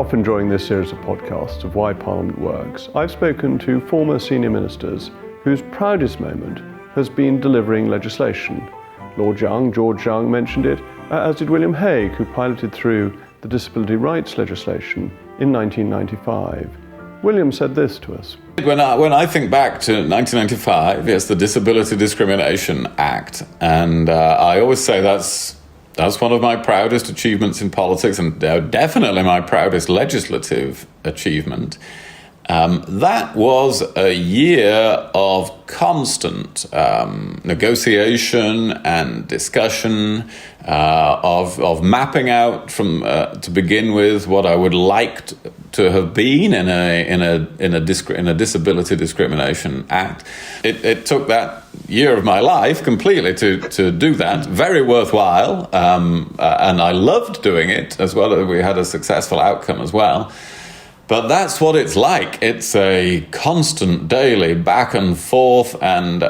often during this series of podcasts of Why Parliament Works, I've spoken to former senior ministers whose proudest moment has been delivering legislation. George Young mentioned it, as did William Hague, who piloted through the disability rights legislation in 1995. William said this to us. When I think back to 1995, yes, the Disability Discrimination Act, and I always say that's one of my proudest achievements in politics, and definitely my proudest legislative achievement. That was a year of constant negotiation and discussion, of mapping out from to begin with what I would like to have been in a Disability Discrimination Act. It took that year of my life completely to do that. Very worthwhile, and I loved doing it as well. We had a successful outcome as well. But that's what it's like. It's a constant daily back and forth, and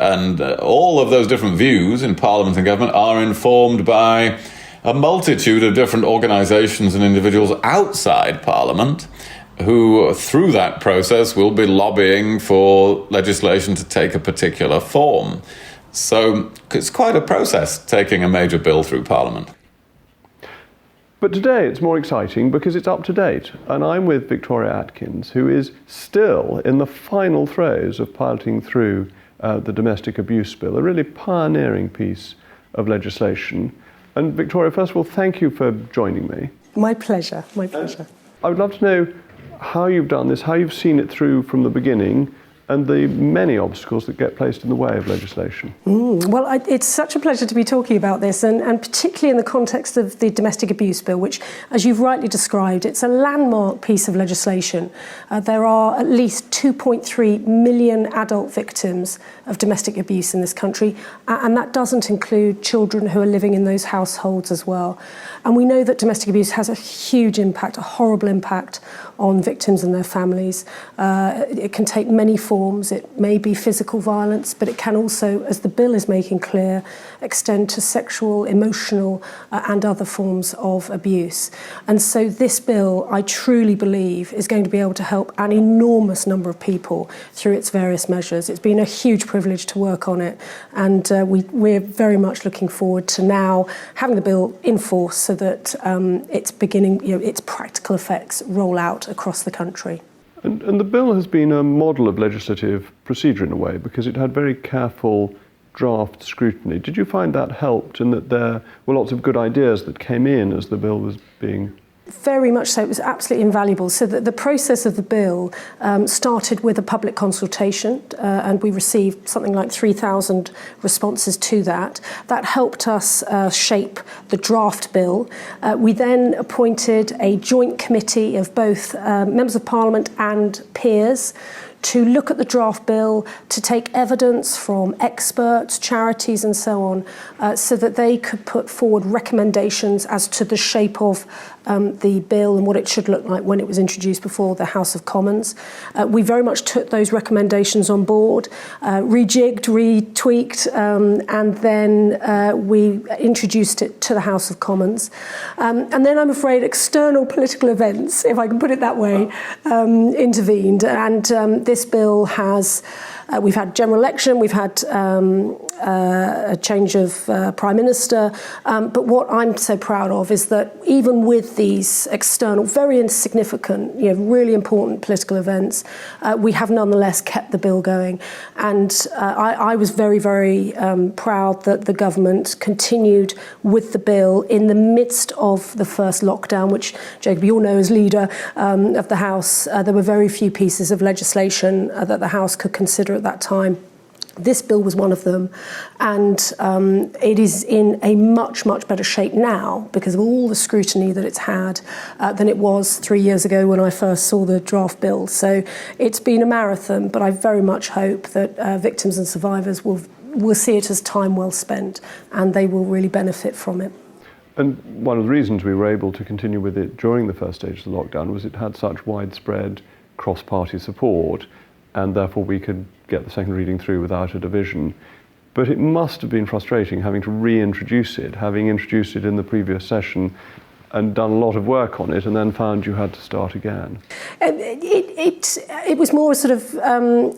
all of those different views in Parliament and government are informed by a multitude of different organisations and individuals outside Parliament who, through that process, will be lobbying for legislation to take a particular form. So it's quite a process taking a major bill through Parliament. But today it's more exciting because it's up to date, and I'm with Victoria Atkins, who is still in the final throes of piloting through the domestic abuse bill, a really pioneering piece of legislation. And Victoria, first of all, thank you for joining me. My pleasure, my pleasure. I would love to know how you've done this, how you've seen it through from the beginning, and the many obstacles that get placed in the way of legislation. Well, it's such a pleasure to be talking about this, and particularly in the context of the domestic abuse bill, which, as you've rightly described, it's a landmark piece of legislation. There are at least 2.3 million adult victims of domestic abuse in this country, and that doesn't include children who are living in those households as well. And we know that domestic abuse has a huge impact, a horrible impact on victims and their families. It can take many forms. It may be physical violence, but it can also, as the bill is making clear, extend to sexual, emotional, and other forms of abuse. And so this bill, I truly believe, is going to be able to help an enormous number of people through its various measures. It's been a huge privilege to work on it, and we're very much looking forward to now having the bill in force so that it's beginning, its practical effects roll out across the country. And the bill has been a model of legislative procedure in a way, because it had very careful draft scrutiny. Did you find that helped, and that there were lots of good ideas that came in as the bill was being... Very much so. It was absolutely invaluable. So the process of the bill started with a public consultation, and we received something like 3,000 responses to that. That helped us shape the draft bill. We then appointed a joint committee of both members of Parliament and peers to look at the draft bill, to take evidence from experts, charities and so on, so that they could put forward recommendations as to the shape of the bill and what it should look like when it was introduced before the House of Commons. We very much took those recommendations on board, rejigged, retweaked, and then we introduced it to the House of Commons. And then I'm afraid external political events, if I can put it that way, intervened. And this bill has, we've had general election, we've had a change of Prime Minister, but what I'm so proud of is that even with these external, very insignificant, really important political events, we have nonetheless kept the bill going. And I was very, very proud that the government continued with the bill in the midst of the first lockdown, which, Jacob, you all know as leader of the House, there were very few pieces of legislation that the House could consider at that time. This bill was one of them, and it is in a much, much better shape now because of all the scrutiny that it's had than it was 3 years ago when I first saw the draft bill. So it's been a marathon, but I very much hope that victims and survivors will see it as time well spent, and they will really benefit from it. And one of the reasons we were able to continue with it during the first stage of the lockdown was it had such widespread cross-party support, and therefore we could get the second reading through without a division. But it must have been frustrating having to reintroduce it, having introduced it in the previous session and done a lot of work on it and then found you had to start again? It was more sort of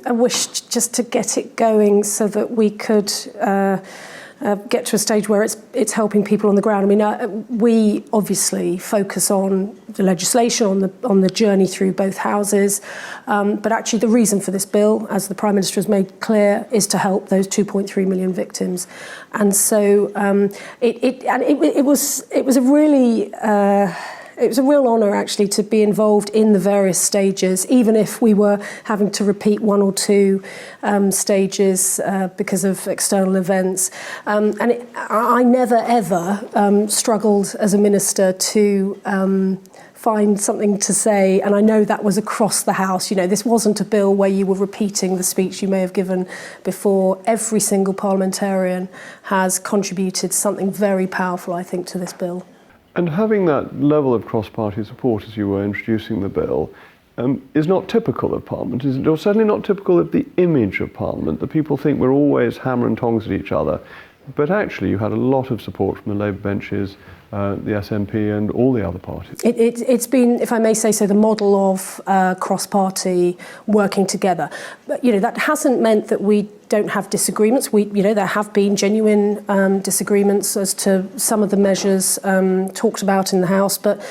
a wish just to get it going so that we could get to a stage where it's helping people on the ground. I mean, we obviously focus on the legislation, on the journey through both houses, but actually the reason for this bill, as the Prime Minister has made clear, is to help those 2.3 million victims. And so it was a really it was a real honour actually to be involved in the various stages, even if we were having to repeat one or two stages because of external events. I never ever struggled as a minister to find something to say, and I know that was across the House. You know, this wasn't a bill where you were repeating the speech you may have given before. Every single parliamentarian has contributed something very powerful, I think, to this bill. And having that level of cross-party support as you were introducing the bill is not typical of Parliament, is it? Or certainly not typical of the image of Parliament, that people think we're always hammer and tongs at each other. But actually you had a lot of support from the Labour benches, the SNP and all the other parties. It's been, if I may say so, the model of cross-party working together. But, you know, that hasn't meant that we don't have disagreements. There have been genuine disagreements as to some of the measures talked about in the House, but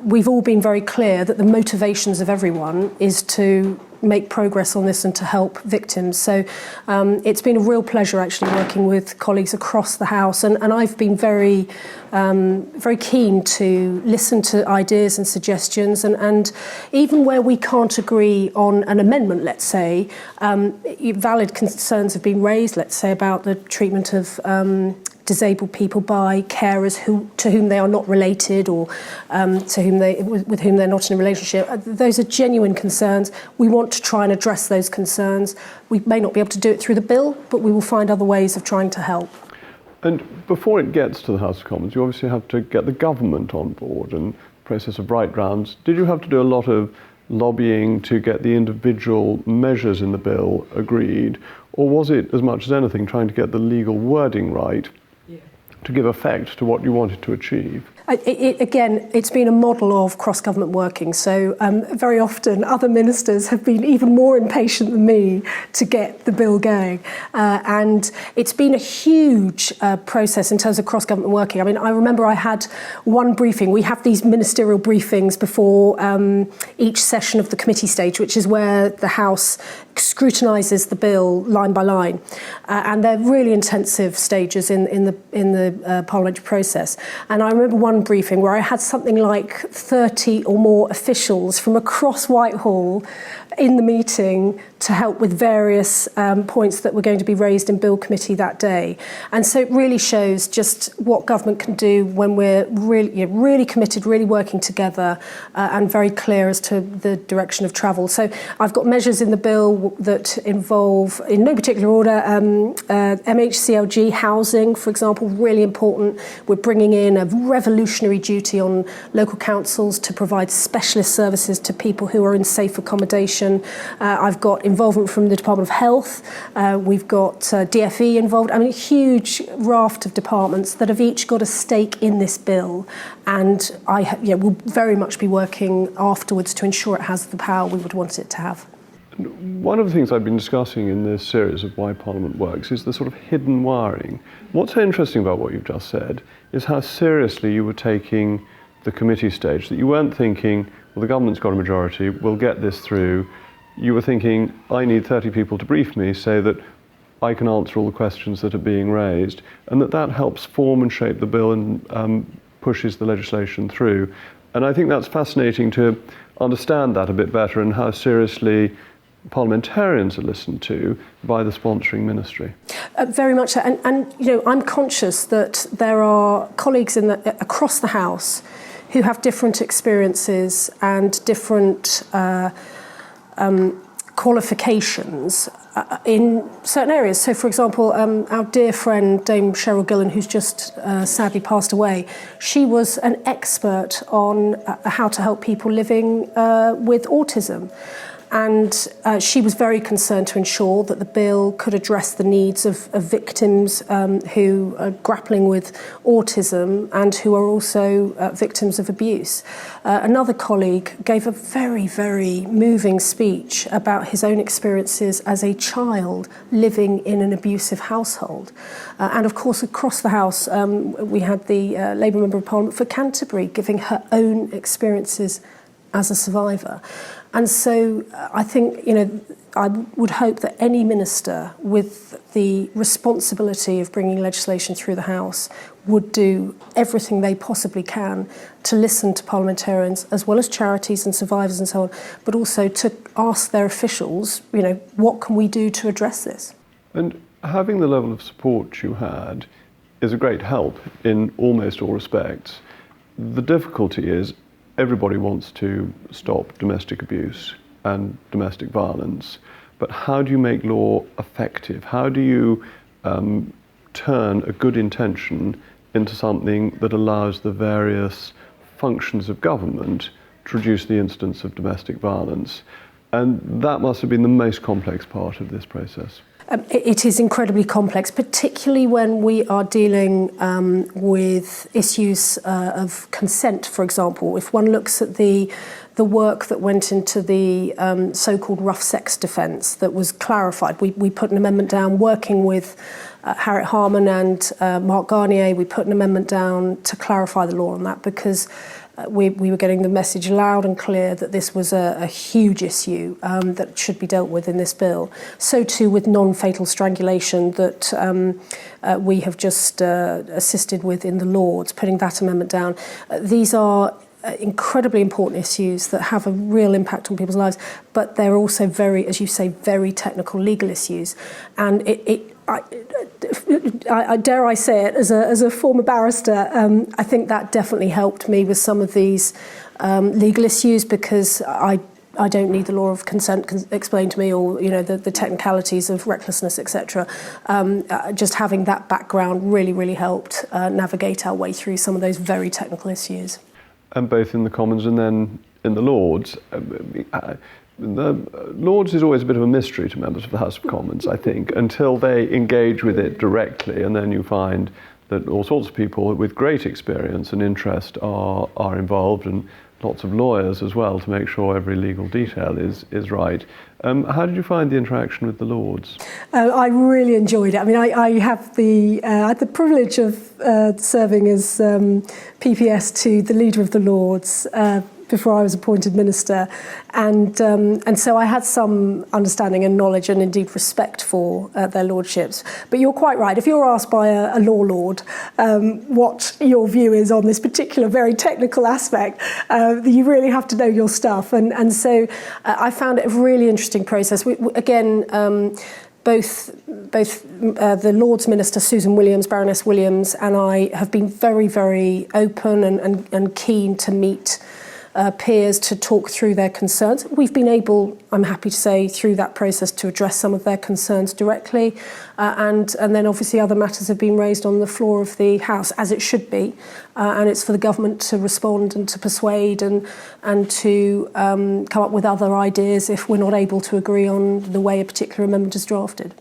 we've all been very clear that the motivations of everyone is to make progress on this and to help victims. So it's been a real pleasure actually working with colleagues across the House, and I've been very keen to listen to ideas and suggestions, and even where we can't agree on an amendment, let's say, valid concerns have been raised, let's say, about the treatment of disabled people by carers to whom they are not related, or with whom they're not in a relationship. Those are genuine concerns. We want to try and address those concerns. We may not be able to do it through the bill, but we will find other ways of trying to help. And before it gets to the House of Commons, you obviously have to get the government on board and process of right rounds. Did you have to do a lot of lobbying to get the individual measures in the bill agreed, or was it, as much as anything, trying to get the legal wording right to give effect to what you wanted to achieve? Again, it's been a model of cross-government working, so very often other ministers have been even more impatient than me to get the bill going. And it's been a huge process in terms of cross-government working. I mean, I remember I had one briefing. We have these ministerial briefings before each session of the committee stage, which is where the House scrutinises the bill line by line. And they're really intensive stages in the parliamentary process. And I remember one briefing where I had something like 30 or more officials from across Whitehall in the meeting to help with various points that were going to be raised in Bill Committee that day. And so it really shows just what government can do when we're really committed, really working together, and very clear as to the direction of travel. So I've got measures in the bill that involve, in no particular order, MHCLG housing, for example, really important. We're bringing in a revolutionary duty on local councils to provide specialist services to people who are in safe accommodation. I've got involvement from the Department of Health. We've got DFE involved. I mean, a huge raft of departments that have each got a stake in this bill. And we'll very much be working afterwards to ensure it has the power we would want it to have. One of the things I've been discussing in this series of Why Parliament Works is the sort of hidden wiring. What's so interesting about what you've just said is how seriously you were taking the committee stage, that you weren't thinking, well, the government's got a majority, we'll get this through. You were thinking, I need 30 people to brief me so that I can answer all the questions that are being raised, and that helps form and shape the bill and pushes the legislation through. And I think that's fascinating to understand that a bit better, and how seriously parliamentarians are listened to by the sponsoring ministry. Very much so. And I'm conscious that there are colleagues across the House who have different experiences and different qualifications in certain areas. So, for example, our dear friend Dame Cheryl Gillen, who's just sadly passed away, she was an expert on how to help people living with autism. And she was very concerned to ensure that the bill could address the needs of victims who are grappling with autism and who are also victims of abuse. Another colleague gave a very, very moving speech about his own experiences as a child living in an abusive household. And of course, across the House, we had the Labour Member of Parliament for Canterbury giving her own experiences as a survivor. And so I think, I would hope that any minister with the responsibility of bringing legislation through the House would do everything they possibly can to listen to parliamentarians as well as charities and survivors and so on, but also to ask their officials, what can we do to address this? And having the level of support you had is a great help in almost all respects. The difficulty is everybody wants to stop domestic abuse and domestic violence, but how do you make law effective? How do you turn a good intention into something that allows the various functions of government to reduce the incidence of domestic violence? And that must have been the most complex part of this process. It is incredibly complex, particularly when we are dealing with issues of consent, for example. If one looks at the work that went into the so-called rough sex defence that was clarified, we put an amendment down working with Harriet Harman and Mark Garnier. We put an amendment down to clarify the law on that because we were getting the message loud and clear that this was a huge issue that should be dealt with in this bill. So too with non-fatal strangulation that we have just assisted with in the Lords, putting that amendment down. These are incredibly important issues that have a real impact on people's lives, but they're also very, as you say, very technical legal issues. And I dare I say it, as a former barrister, I think that definitely helped me with some of these legal issues because I don't need the law of consent explained to me, or the technicalities of recklessness, etc. Just having that background really helped navigate our way through some of those very technical issues. And both in the Commons and then in the Lords. The Lords is always a bit of a mystery to members of the House of Commons, I think, until they engage with it directly, and then you find that all sorts of people with great experience and interest are involved, and lots of lawyers as well to make sure every legal detail is right. How did you find the interaction with the Lords? I really enjoyed it. I mean, I had the privilege of serving as PPS to the leader of the Lords before I was appointed minister, and so I had some understanding and knowledge and indeed respect for their lordships. But you're quite right. If you're asked by a law lord what your view is on this particular very technical aspect, you really have to know your stuff. And so I found it a really interesting process. Both the Lords Minister Susan Williams, Baroness Williams, and I have been very, very open and keen to meet peers to talk through their concerns. We've been able, I'm happy to say, through that process to address some of their concerns directly, and then obviously other matters have been raised on the floor of the House, as it should be, and it's for the government to respond and to persuade and to come up with other ideas if we're not able to agree on the way a particular amendment is drafted.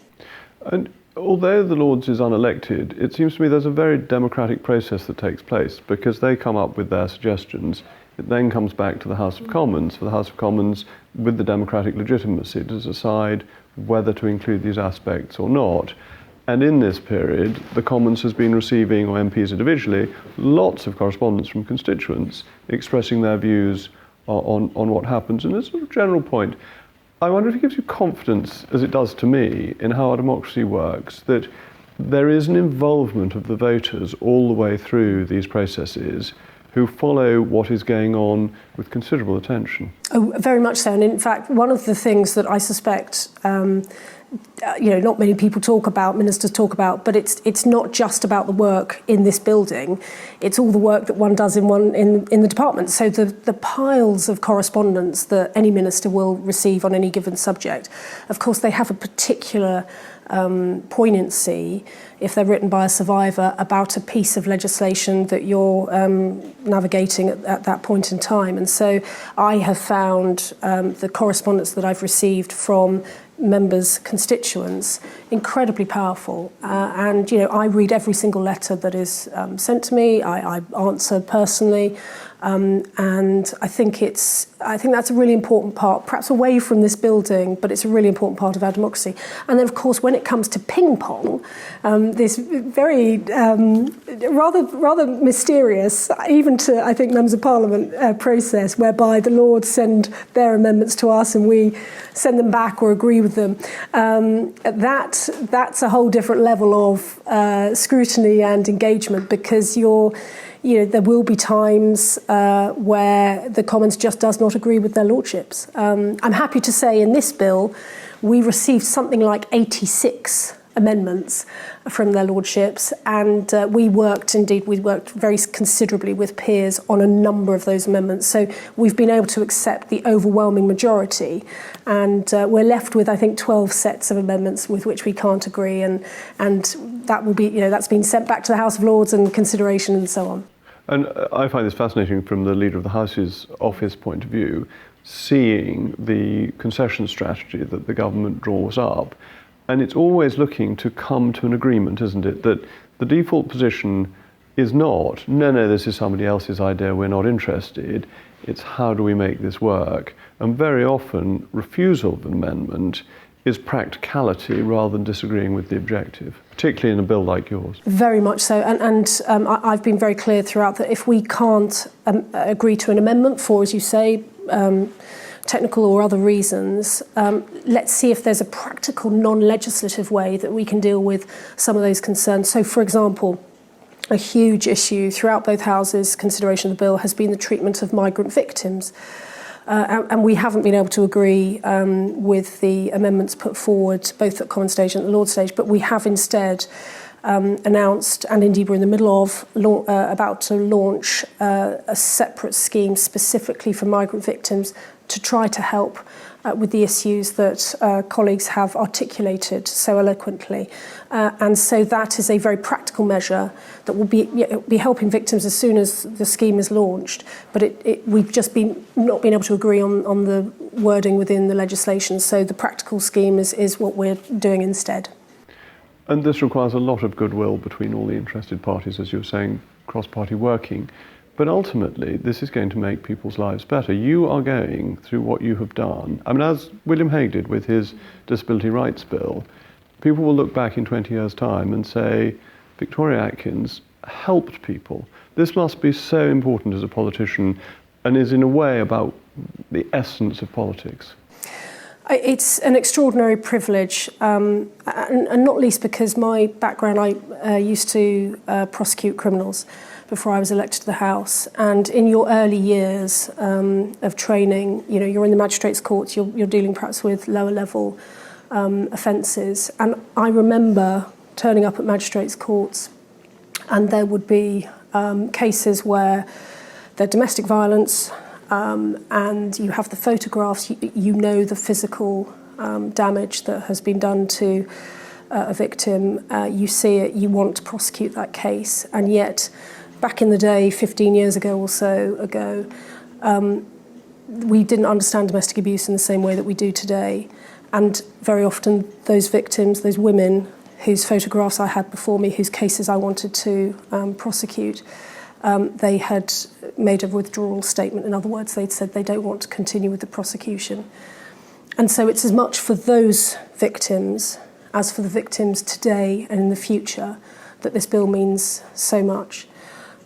And although the Lords is unelected, it seems to me there's a very democratic process that takes place because they come up with their suggestions. It then comes back to the House of Commons, for the House of Commons, with the democratic legitimacy, to decide whether to include these aspects or not. And in this period, the Commons has been receiving, or MPs individually, lots of correspondence from constituents expressing their views on what happens. And as a general point, I wonder if it gives you confidence, as it does to me, in how our democracy works, that there is an involvement of the voters all the way through these processes who follow what is going on with considerable attention. Oh, very much so. And in fact, one of the things that I suspect, not many people talk about, ministers talk about, but it's not just about the work in this building. It's all the work that one does in the department. So the piles of correspondence that any minister will receive on any given subject, of course, they have a particular poignancy if they're written by a survivor about a piece of legislation that you're navigating at that point in time. And so I have found the correspondence that I've received from members' constituents incredibly powerful. And, I read every single letter that is sent to me. I answer personally. And I think that's a really important part, perhaps away from this building, but it's a really important part of our democracy. And then, of course, when it comes to ping pong, this very rather mysterious, even to, I think, members of Parliament process, whereby the Lords send their amendments to us and we send them back or agree with them. That's a whole different level of scrutiny and engagement, because there will be times where the Commons just does not agree with their lordships. I'm happy to say in this bill, we received something like 86 amendments from their lordships, and we worked very considerably with peers on a number of those amendments. So we've been able to accept the overwhelming majority, and we're left with, I think, 12 sets of amendments with which we can't agree, and that will be, that's been sent back to the House of Lords and consideration and so on. And I find this fascinating from the Leader of the House's office point of view, seeing the concession strategy that the government draws up. And it's always looking to come to an agreement, isn't it? That the default position is not, no, this is somebody else's idea, we're not interested. It's how do we make this work? And very often, refusal of an amendment is practicality rather than disagreeing with the objective, particularly in a bill like yours. Very much so. And I've been very clear throughout that if we can't agree to an amendment for, as you say, technical or other reasons, let's see if there's a practical non-legislative way that we can deal with some of those concerns. So, for example, a huge issue throughout both houses' consideration of the bill has been the treatment of migrant victims. And we haven't been able to agree with the amendments put forward, both at Commons stage and at the Lords stage, but we have instead announced, and indeed we're in the middle of, about to launch a separate scheme specifically for migrant victims to try to help with the issues that colleagues have articulated so eloquently. And so that is a very practical measure that will be helping victims as soon as the scheme is launched. But we've just not been able to agree on the wording within the legislation. So the practical scheme is what we're doing instead. And this requires a lot of goodwill between all the interested parties, as you're saying, cross-party working. But ultimately, this is going to make people's lives better. You are going through what you have done. I mean, as William Hague did with his Disability Rights Bill, people will look back in 20 years' time and say, Victoria Atkins helped people. This must be so important as a politician and is in a way about the essence of politics. It's an extraordinary privilege, and not least because my background, I used to prosecute criminals before I was elected to the House. And in your early years of training, you're in the magistrates' courts, you're dealing perhaps with lower level offences. And I remember turning up at magistrates' courts, and there would be cases where there's domestic violence, and you have the photographs, you know the physical damage that has been done to a victim, you see it, you want to prosecute that case, and yet back in the day, 15 years ago or so ago, we didn't understand domestic abuse in the same way that we do today, and very often those victims, those women whose photographs I had before me, whose cases I wanted to prosecute, they had made a withdrawal statement. In other words, they'd said they don't want to continue with the prosecution. And so it's as much for those victims as for the victims today and in the future that this bill means so much.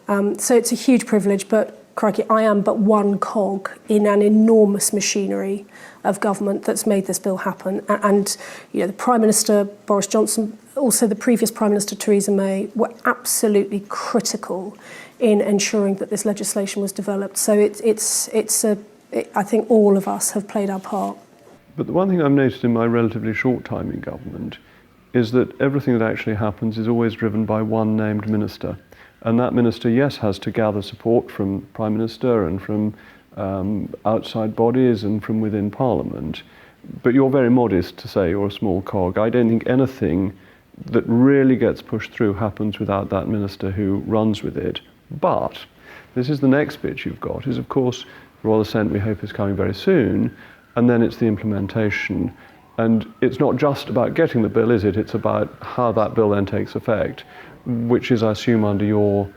So it's a huge privilege, but crikey, I am but one cog in an enormous machinery of government that's made this bill happen. And the Prime Minister, Boris Johnson, also the previous Prime Minister, Theresa May, were absolutely critical in ensuring that this legislation was developed. So I think all of us have played our part. But the one thing I've noticed in my relatively short time in government is that everything that actually happens is always driven by one named minister. And that minister, yes, has to gather support from Prime Minister and from outside bodies and from within Parliament. But you're very modest to say you're a small cog. I don't think anything that really gets pushed through happens without that minister who runs with it. But this is the next bit you've got, is of course Royal Assent we hope is coming very soon, and then it's the implementation. And it's not just about getting the bill, is it? It's about how that bill then takes effect, which is, I assume, under your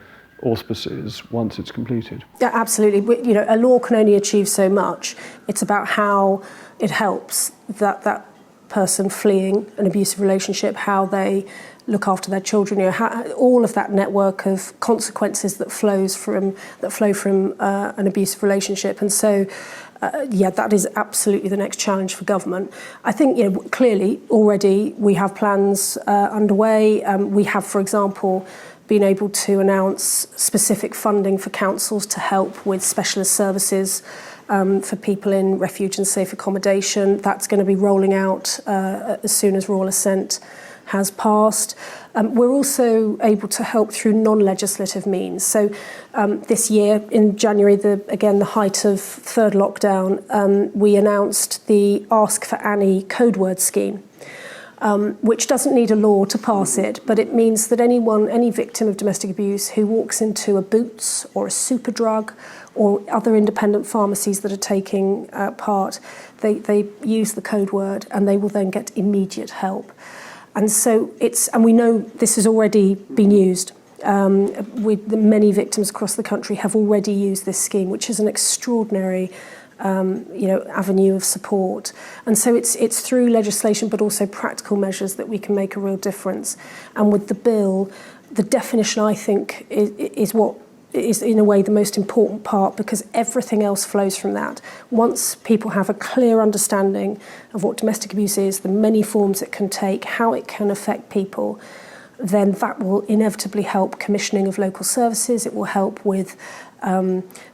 auspices once it's completed. Yeah, absolutely. You know, a law can only achieve so much. It's about how it helps that person fleeing an abusive relationship, how they look after their children, you know, how, all of that network of consequences that flow from an abusive relationship. And so, that is absolutely the next challenge for government. I think, you know, clearly already we have plans underway. We have, for example, been able to announce specific funding for councils to help with specialist services for people in refuge and safe accommodation. That's going to be rolling out as soon as Royal Assent has passed. We're also able to help through non-legislative means. So this year, in January, the height of third lockdown, we announced the Ask for Annie code word scheme, which doesn't need a law to pass it, but it means that any victim of domestic abuse who walks into a Boots or a Superdrug or other independent pharmacies that are taking part, they use the code word and they will then get immediate help. And so and we know this has already been used. Many victims across the country have already used this scheme, which is an extraordinary avenue of support. And so it's through legislation, but also practical measures that we can make a real difference. And with the bill, the definition, I think, is what is in a way the most important part, because everything else flows from that. Once people have a clear understanding of what domestic abuse is, the many forms it can take, how it can affect people, then that will inevitably help commissioning of local services. It will help with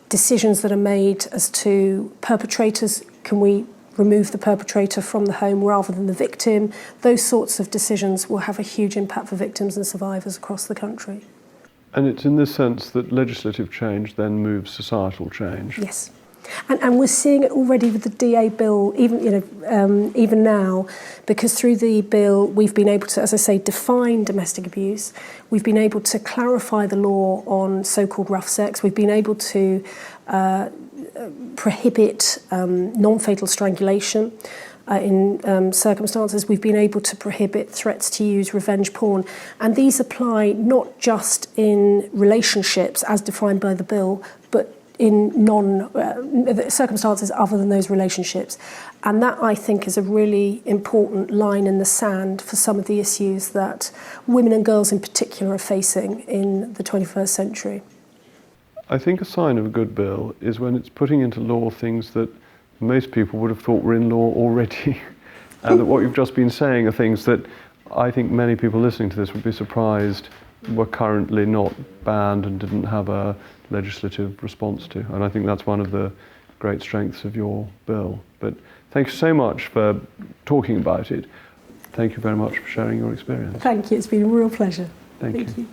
decisions that are made as to perpetrators. Can we remove the perpetrator from the home rather than the victim? Those sorts of decisions will have a huge impact for victims and survivors across the country. And it's in this sense that legislative change then moves societal change. Yes. And we're seeing it already with the DA bill, even now, because through the bill we've been able to, as I say, define domestic abuse. We've been able to clarify the law on so-called rough sex. We've been able to prohibit non-fatal strangulation in circumstances. We've been able to prohibit threats to use revenge porn. And these apply not just in relationships as defined by the bill, but in circumstances other than those relationships. And that, I think, is a really important line in the sand for some of the issues that women and girls in particular are facing in the 21st century. I think a sign of a good bill is when it's putting into law things that most people would have thought were in law already. And that what you've just been saying are things that I think many people listening to this would be surprised were currently not banned and didn't have a legislative response to. And I think that's one of the great strengths of your bill. But thank you so much for talking about it. Thank you very much for sharing your experience. Thank you. It's been a real pleasure. Thank you.